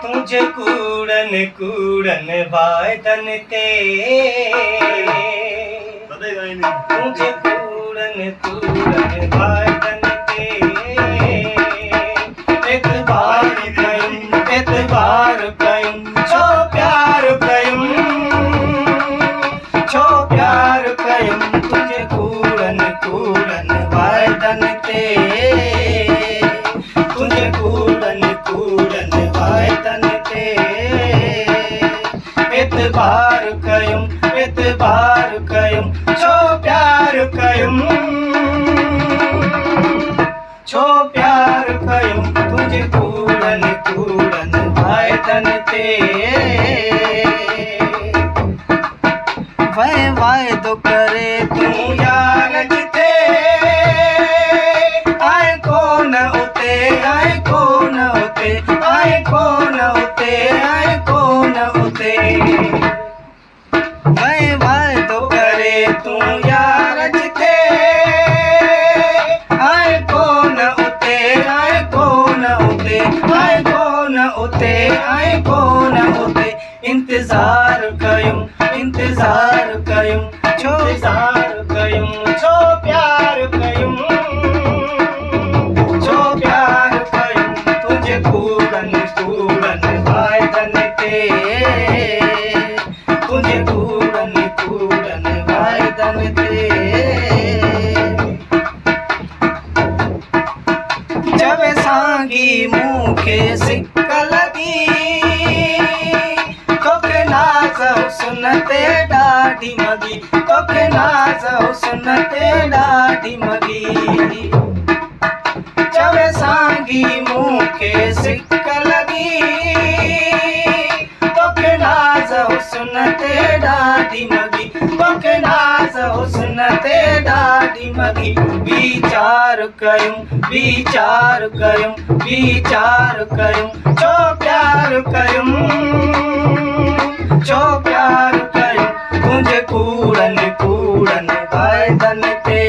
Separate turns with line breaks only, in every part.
तुझे कूड़न कूड़न वायदन ते तुझे कूड़न कूड़न वायदन ते एतबार कयूं छो प्यार कयूं तुझे कूड़न कूड़न वायदन ते तुझे कूड़न कूड़न वायदन ते एतबार कयूं छो प्यार कयूं तुझे कूड़न कूड़न वायदन ते वायदो करे तू यार जिते आए कोन उते आए कोन उते आए कोन उते आए कोन उते वायदो करे तू यार जिते आए कोन उते आए कोन उते आए कोन उते आए कोन उते इंतजार कयूं छो प्यार कयूं तुझे कूड़न कूड़न वायदन ते तुझे कूड़न कूड़न वायदन ते जब सांगी मूंखे सिक लगी तोखे नाज़ हुस्न ते ॾाढी मगी तोखे नाज़ हुस्न ते ॾाढी मगी चवे सांगी मूंखे सिक लगी तोखे नाज़ हुस्न ते ॾाढी मगी तोखे नाज़ हुस्न ते ॾाढी मगी वीचार कयूं छो प्यार कयूं तुझे कूड़न कूड़न वायदन ते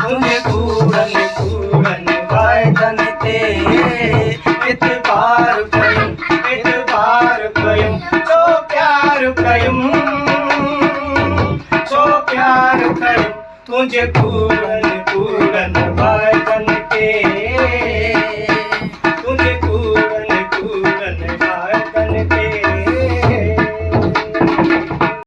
तुझे कूड़न कूड़न वायदन ते एतबार कयूं छो प्यार कयूं तुझे कूड़न कूड़न वायदन ते